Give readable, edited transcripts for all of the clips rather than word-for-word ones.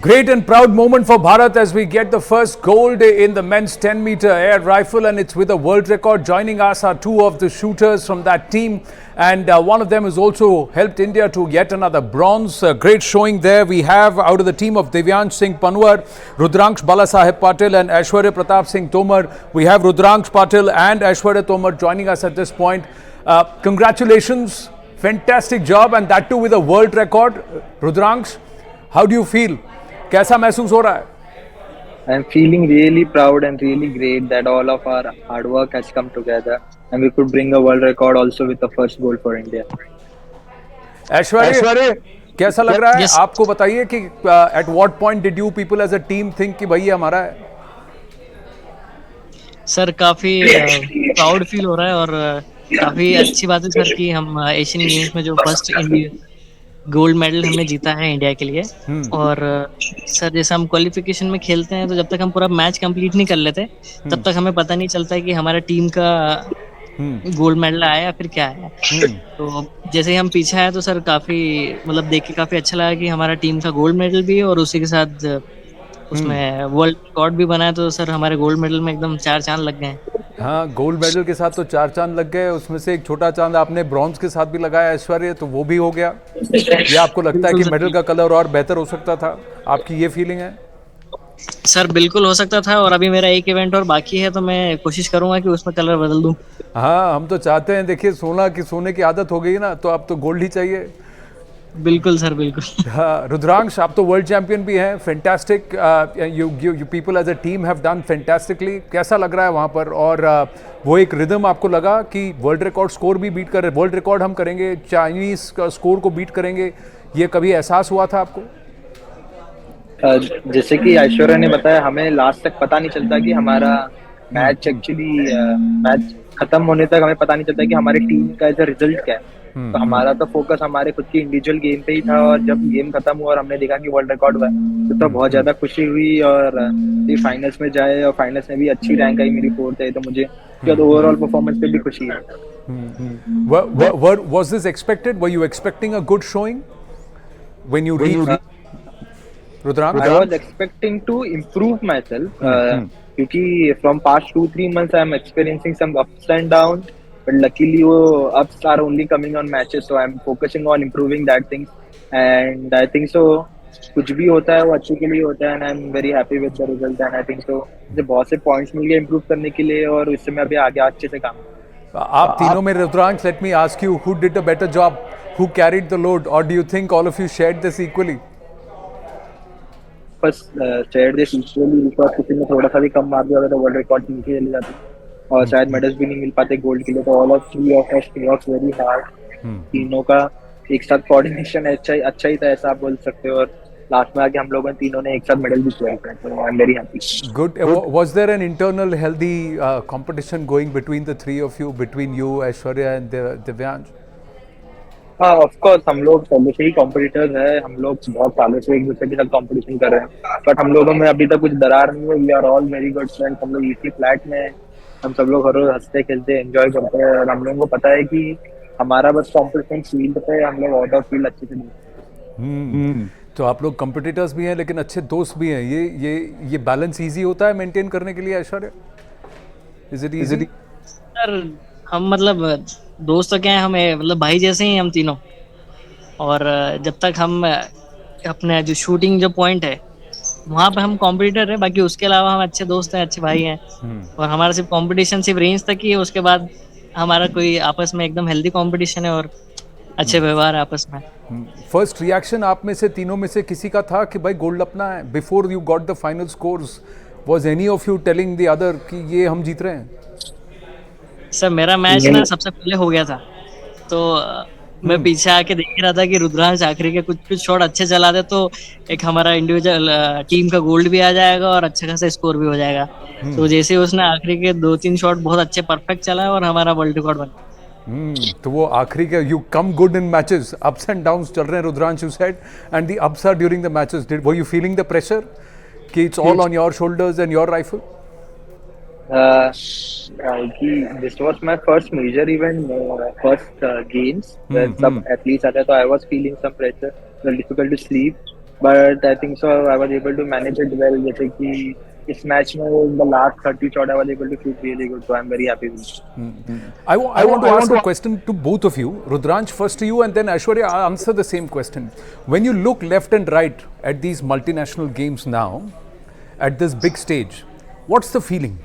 Great and proud moment for Bharat as we get the first gold in the men's 10-meter air rifle, and it's with a world record. Joining us are two of the shooters from that team, and one of them has also helped India to yet another bronze. Great showing there. We have out of the team of Divyansh Singh Panwar, Rudraksh Balasaheb Patil and Aishwarya Pratap Singh Tomar. We have Rudraksh Patil and Aishwarya Tomar joining us at this point. Congratulations, fantastic job, and that too with a world record. Rudraksh, how do you feel? कैसा महसूस हो रहा है? I'm feeling really proud and really great that all of our hard work has come together and we could bring a world record also with the first goal for India. ऐश्वर्य, कैसा लग रहा है? आपको बताइए कि at what point did you people as a team think कि भाई ये हमारा है? सर काफी प्राउड फील हो रहा है और काफी अच्छी बात है सर कि हम एशियन गेम्स में जो फर्स्ट गोल्ड मेडल हमने जीता है इंडिया के लिए। और सर जैसे हम क्वालिफिकेशन में खेलते हैं तो जब तक हम पूरा मैच कंप्लीट नहीं कर लेते तब तक हमें पता नहीं चलता है कि हमारा टीम का गोल्ड मेडल आया या फिर क्या है। तो जैसे ही हम पीछे आए तो सर काफी मतलब देख के काफी अच्छा लगा कि हमारा टीम का गोल्ड मेडल भी है और उसी के साथ उसमें वर्ल्ड रिकॉर्ड भी बना है। तो सर हमारे गोल्ड मेडल में एकदम 4 चांद लग गए। हाँ, गोल्ड मेडल के साथ तो 4 चांद लग गए। उसमें से एक छोटा चांद आपने ब्रॉन्ज के साथ भी लगाया ऐश्वर्य, तो वो भी हो गया। या आपको लगता है कि मेडल का कलर और बेहतर हो सकता था? आपकी ये फीलिंग है? सर बिल्कुल हो सकता था और अभी मेरा एक इवेंट और बाकी है तो मैं कोशिश करूंगा कि उसमें कलर बदल दूं। हाँ, हम तो चाहते हैं। देखिए सोने की आदत हो गई ना, तो अब तो गोल्ड ही चाहिए। बिल्कुल सर बिल्कुल। हाँ, रुद्रांश आप तो वर्ल्ड चैंपियन भी हैं। Fantastic, you people as a team have done fantastically. कैसा लग रहा है वहाँ पर? और वो एक रिदम आपको लगा कि वर्ल्ड रिकॉर्ड स्कोर भी बीट कर रहे, वर्ल्ड रिकॉर्ड हम करेंगे, चाइनीज का स्कोर को बीट करेंगे, ये कभी एहसास हुआ था आपको? जैसे कि ऐश्वर्या ने बताया, हमें लास्ट तक पता नहीं चलता कि हमारा मैच मैच खत्म होने तक हमें पता नहीं चलता कि हमारी टीम का एज रिजल्ट क्या है। तो हमारा तो फोकस हमारे खुद की इंडिविजुअल गेम पे ही था और जब गेम खत्म हुआ और हमने देखा कि वर्ल्ड रिकॉर्ड हुआ तो बहुत ज्यादा खुशी हुई। और फाइनल्स में जाए और फाइनल्स में भी अच्छी रैंक आई, मेरी 4th आई, तो मुझे ओवरऑल परफॉर्मेंस पे भी खुशी है। Was this expected? Were you expecting a good showing when you reached? Rudraksh? I was expecting to improve myself क्योंकि from past 2-3 months I am experiencing some ups and downs, but luckily वो ups are only coming on matches, so I am focusing on improving that things, and I think so कुछ भी होता है वो अच्छे के लिए होता है, and I am very happy with the result, and I think so मुझे बहुत से points मिल गए improve करने के लिए और इससे मैं अभी आगे अच्छे से काम। आप तीनों में Rudransh, let me ask you, who did a better job? Who carried the load? Or do you think all of you shared this equally? बस शेयर दिस इक्वली, बिकॉज़ किसी ने थोड़ा सा भी कम मार दिया होगा तो वर्ल्ड रिकॉर्ड नीचे चले जाते और शायद मेडल्स भी नहीं मिल पाते गोल्ड के लिए। तो all of 3 of us works very hard. तीनों का एक साथ कोऑर्डिनेशन अच्छा ही था, ऐसा आप बोल सकते हो। और लास्ट में आके हम लोगों ने तीनों ने एक साथ मेडल भी किया, तो I am very happy. Good. Was there an internal healthy competition going between the 3 of you, between you, Aishwarya and Divyansh? हाँ, ऑफ कोर्स हम लोग पहले से ही कॉम्पिटिटर्स हैं, हम लोग बहुत सालों से एक दूसरे के साथ कंपटीशन कर रहे हैं, बट हम लोगों में अभी तक कुछ दरार नहीं है। We are all very good friends. हम लोग इसी फ्लैट में हम सब लोग हर रोज हंसते खेलते एंजॉय करते हैं और हम लोगों को पता है कि हमारा बस कॉम्पिटिशन फील्ड पे हम लोग आउट ऑफ फील्ड अच्छे से नहीं। तो आप लोग कॉम्पिटिटर्स भी हैं लेकिन अच्छे दोस्त भी हैं। ये बैलेंस इजी होता है मेंटेन करने के लिए Aishwarya? Is it easy? Sir हम मतलब दोस्त तो क्या है, हमें मतलब भाई जैसे ही हम तीनों। और जब तक हम अपने जो शूटिंग जो पॉइंट है वहाँ पे हम कॉम्पिटिटर है, बाकी उसके अलावा हम अच्छे दोस्त हैं, अच्छे भाई हैं। और हमारा सिर्फ कंपटीशन सिर्फ रेंज तक ही है, उसके बाद हमारा कोई आपस में एकदम हेल्दी कंपटीशन है और अच्छे व्यवहार है आपस में। फर्स्ट रिएक्शन आप में से तीनों में से किसी का था कि भाई गोल्ड अपना है? Before you got the final scores, was any of you telling the other कि ये हम जीत रहे हैं? सर मेरा मैच ना सबसे पहले हो गया था, तो मैं पीछे आके देख रहा था कि रुद्रांश आखिरी के कुछ शॉट अच्छे चला दे तो एक हमारा इंडिविजुअल टीम का गोल्ड भी आ जाएगा और अच्छा खासा स्कोर भी हो जाएगा। तो जैसे उसने आखिरी के 2-3 शॉट बहुत अच्छे परफेक्ट चला और हमारा वर्ल्ड रिकॉर्ड बना। तो वो आखिरी के, you come good in matches, ups and downs चल रहे हैं Rudransh, you said, and the ups are during the matches. Were you feeling the pressure कि it's all on your shoulders and your rifle? This was my first major event, first games where some athletes आते हैं, तो I was feeling some pressure, it was difficult to sleep, but I think so I was able to manage it well. जैसे कि इस match में the last 30 shot I was able to shoot really good, so I'm very happy with it. I want to ask a question to both of you. Rudransh, first to you, and then Aishwarya, answer the same question. When you look left and right at these multinational games now, at this big stage, what's the feeling?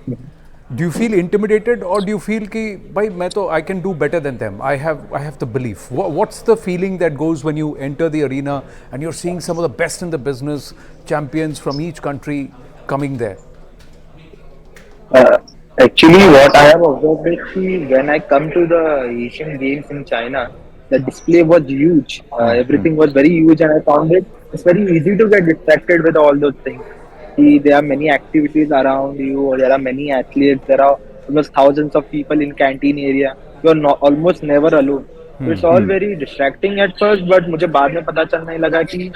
Do you feel intimidated, or do you feel कि भाई मैं तो I can do better than them? I have the belief. What's the feeling that goes when you enter the arena and you're seeing some of the best in the business, champions from each country coming there? Actually, what I have observed is कि when I come to the Asian Games in China, the display was huge. Everything was very huge, and I found it's very easy to get distracted with all those things. See, there are many activities around you, or there are many athletes. There are almost thousands of people in canteen area. You are not, almost never alone. So it's all very distracting at first, but मुझे बाद में पता चलने लगा कि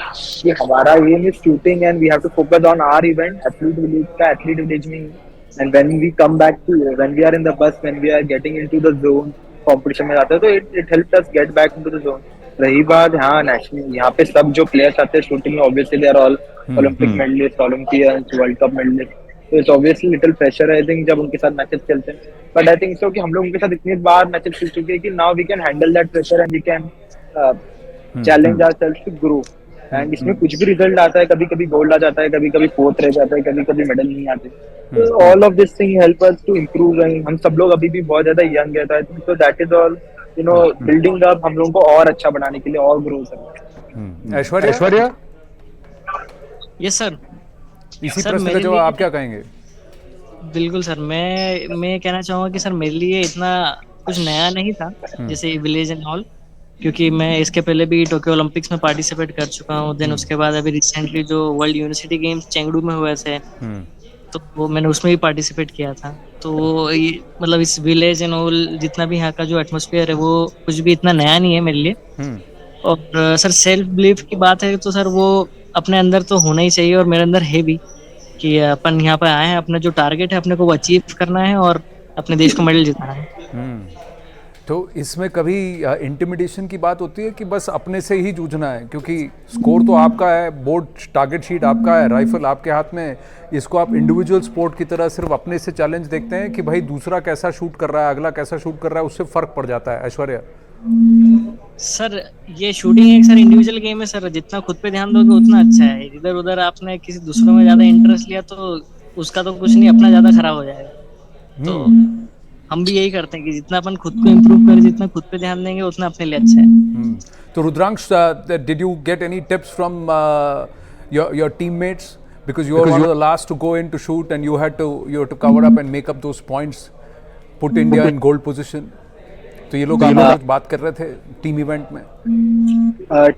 हमारा aim is shooting and we have to focus on our event. Athlete village में and when we come back to when we are in the bus, when we are getting into the zone competition में जाते हैं, तो it helped us get back into the zone. रही बात हाँ national यहाँ पे सब जो प्लेयर्स आते हैं शूटिंग में obviously they are all Olympic medallist, Olympians, world cup medallist, तो it's obviously little pressure I think जब उनके साथ मैचेस खेलते हैं. बट आई थिंक सो कि हम लोग उनके साथ इतनी बार मैचेस खेल चुके हैं कि now we can handle that pressure and we can challenge ourselves to grow. And इसमें कुछ भी रिजल्ट आता है, कभी कभी गोल्ड आ जाता है, कभी कभी फोर्थ रह जाता है, कभी कभी मेडल नहीं आते. तो all of this thing help us to improve. हम सब लोग अभी भी बहुत ज्यादा यंग है, तो I think so that is all building up हम लोगों को और अच्छा बनाने के लिए और ग्रो करना. Aishwarya, yes sir. इसी प्रश्न का जवाब आप क्या कहेंगे? बिल्कुल सर, मैं कहना चाहूंगा कि सर मेरे लिए इतना कुछ नया नहीं था जैसे विलेज एंड ऑल, क्योंकि मैं इसके पहले भी टोक्यो ओलंपिक्स में पार्टिसिपेट कर चुका हूँ. देन उसके बाद अभी रिसेंटली जो वर्ल्ड यूनिवर्सिटी गेम्स चेंगडू में हुए थे, तो वो मैंने उसमें भी पार्टिसिपेट किया था. तो ये मतलब इस विलेज एंड ऑल जितना भी यहाँ का जो एटमॉस्फेयर है वो कुछ भी इतना नया नहीं है मेरे लिए. और सर सेल्फ बिलीफ की बात है तो सर वो अपने अंदर तो होना ही चाहिए, और मेरे अंदर है भी कि अपन यहाँ पे आए हैं, अपना जो टारगेट है अपने को वो अचीव करना है और अपने देश को मेडल जिताना है. तो इसमें कभी इंटिमिडेशन की बात होती है कि बस अपने से ही जूझना है, क्योंकि स्कोर तो आपका है, बोर्ड टारगेट शीट आपका है, राइफल आपके हाथ में, इसको आप इंडिविजुअल स्पोर्ट की तरह सिर्फ अपने से चैलेंज देखते हैं कि भाई दूसरा कैसा शूट कर रहा है, अगला कैसा शूट कर रहा है, उससे फर्क पड़ जाता है? ऐश्वर्या सर, ये शूटिंग एक सर इंडिविजुअल गेम है सर, जितना खुद पे ध्यान दोगे उतना अच्छा है. इधर उधर आपने किसी दूसरों में ज्यादा इंटरेस्ट लिया तो उसका तो कुछ नहीं, अपना ज्यादा खराब हो जाएगा. तो हम भी यही करते हैं कि जितना अपन खुद को इम्प्रूव करें, जितना खुद पे ध्यान देंगे उतना अपने लिए अच्छा है. तो Rudransh, did you get any tips from your teammates, because you were one of the last to go in to shoot and you had to cover up and make up those points, put India in gold position? तो ये लोग आपसे कुछ बात कर रहे थे team event में?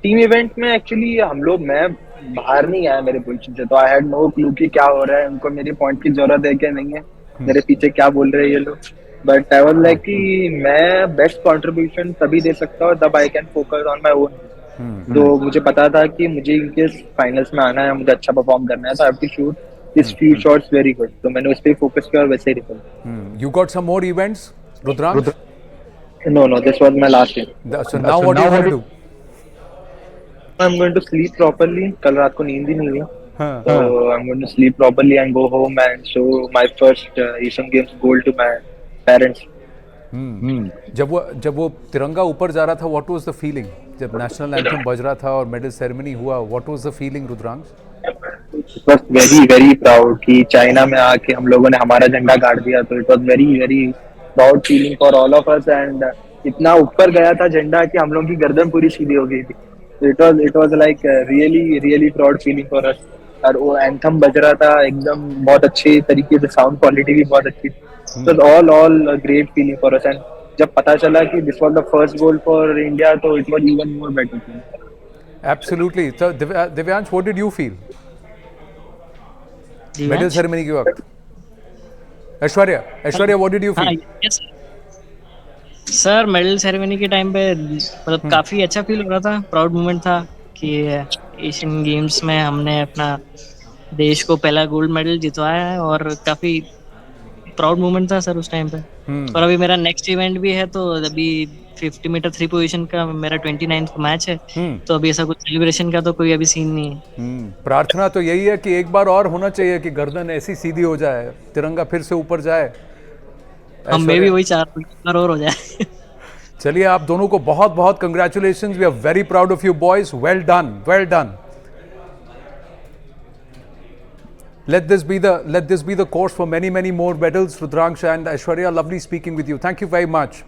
टीम इवेंट में एक्चुअली हम लोग, मैं बाहर नहीं आया मेरे पोजीशन से, तो आई हैड नो क्लू कि क्या हो रहा है, उनको मेरी पॉइंट की जरूरत है क्या नहीं है, मेरे पीछे क्या बोल रहे हैं ये लोग. बट आई वाज लाइक कि मैं बेस्ट कंट्रीब्यूशन तभी दे सकता हूँ तब I can focus on my own. तो मुझे पता था कि मुझे इनके फाइनल्स में आना है, मुझे अच्छा परफॉर्म करना है, तो I have to shoot this few shots very good. तो मैंने उस पे फोकस किया और वैसे ही निकला. You got some more events, Rudransh? No, this was my last game. So now what do you want to do? I'm going to sleep properly. कल रात को नींद ही नहीं हुई, so I'm going to sleep properly and go home and show my first Asian Games gold to my parents. जब वो तिरंगा ऊपर जा रहा था, what was the feeling? जब नेशनल एंथम बज रहा था और मेडल सेरेमनी हुआ, what was the feeling, Rudransh? बस वेरी वेरी प्राउड कि चाइना में आके हम लोगों ने हमारा झंडा गाड़ दिया. तो it was very very proud feeling for all of us. And इतना ऊपर गया था झंडा कि हम लोगों की गर्दन पूरी सीधी हो गई थी. It was like really really proud feeling for us. और वो एंथम बज रहा था एकदम बहुत अच्छे तरीके से, साउंड क्वालिटी भी बहुत अच्छी थी. So all great feeling for us. And जब पता चला कि this was the first goal for India, तो it was even more better. Absolutely. So Divyansh, what did you feel? Medal ceremony के वक्त. Aishwarya, what did you feel? yes. Sir medal ceremony के time पे मतलब काफी अच्छा फील हो रहा था, प्राउड मोमेंट था कि एशियन गेम्स में हमने अपना देश को पहला गोल्ड मेडल जितवाया है, और काफी प्राउड मोमेंट था सर उस टाइम पे. और अभी मेरा नेक्स्ट इवेंट भी है, तो अभी 50 मीटर 3 पोजीशन का मेरा 29th का मैच है, तो अभी ऐसा कुछ सेलिब्रेशन का तो कोई अभी सीन नहीं है। प्रार्थना तो यही है कि एक बार और होना चाहिए कि गर्दन ऐसी सीधी हो जाए, तिरंगा फिर से ऊपर जाए। हम मैं भी वही चाह रहा हूँ, एक बार और हो जाए। चलिए, आप दोनों को बहुत बहुत congratulations, we are very proud of you boys, well done, well done. Let this be the course for many more medals, Rudranksha and Aishwarya. Lovely speaking with you. Thank you very much.